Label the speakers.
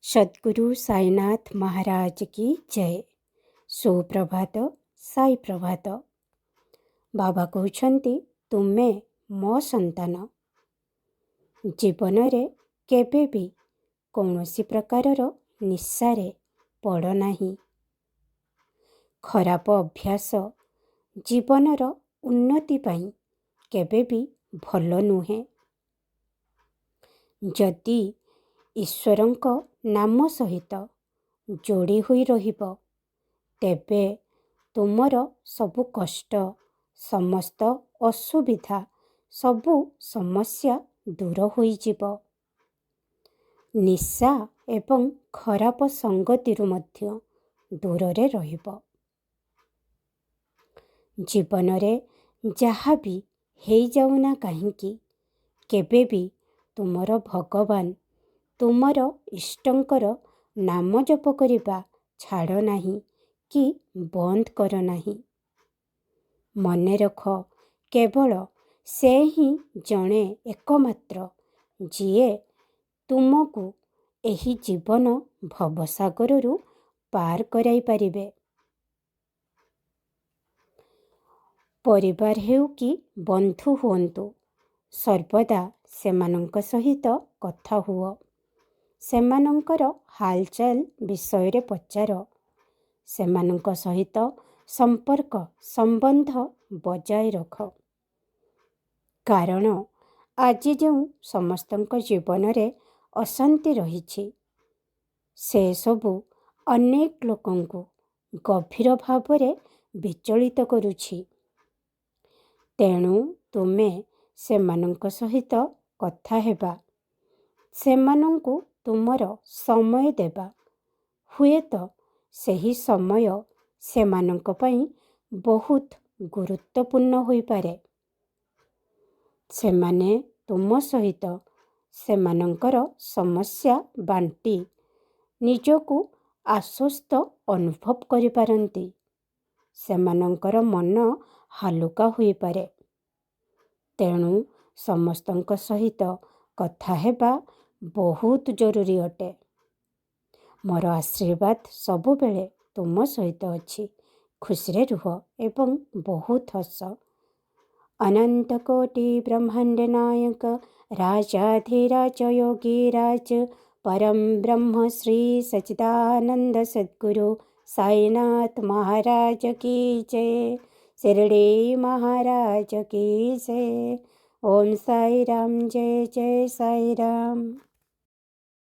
Speaker 1: सद्गुरु साईनाथ महाराज की जय। सुप्रभात, साई प्रभात। बाबा कहते तुमे मो संतान। जीवन रे केबे भी कौनसी प्रकारर निशारे पड़ नाही। खराब अभ्यास जीवनर उन्नति पाई केबे भी भल नुहे। जदि ईश्वरंक नाम सहित जोड़ी हुई रहिब तेबे तुमर सबु कष्ट, समस्त असुविधा, सबु समस्या दूर होई जिवो। निशा एवं खराब संगतिरु मध्य दूररे रहिब। जीवन रे जहा भी हेई जाउना काहींकी केबे भी तुमर भगवान तुमर इष्टंकर नाम जप करिबा छाड़ नाही कि बंद कर नाही। मने रख केवल से ही जणे एकमात्र जिए तुमको एही जीवन भवसागररु पार कराई पारिबे। परिवार हेउ कि बंधु हुअन्तु सर्वदा सेमानंक सहित कथा हुओ। सेमानंकर हालचाल विषय रे पचार। सेमानंक सहित संपर्क संबंध बजाय रख। कारण आज जो समस्तंक जीवन रे अशांति रहिछि से सबु अनेक लोकंकु गभीर भावरे विचलित करुछि। तेणु तुमे सेमानंक सहित कथा हेबा, सेमानंकु तुमर समय देबा। हुए तो सही समय सेमानंक पई बहुत गुरुत्वपूर्ण होई पारे। सेमाने तुम सहित सेमानंकर समस्या बांटी निजको आश्वस्त अनुभव करि पारंती। सेमानंकर मन हालुका होई पारे। तेणु समस्तंक सहित कथा हेबा बहुत जरूरी अटे। मोर आशीर्वाद सबु बेले तुम सहित अछि। खुशी रे रुह एवं बहुत हस। अनंत कोटि ब्रह्मांड नायक राजाधिराज योगीराज परम ब्रह्म श्री सच्चिदानंद सद्गुरु साईनाथ महाराज की जय। शिरडी महाराज की जय। ओम साई राम, जय जय साई राम।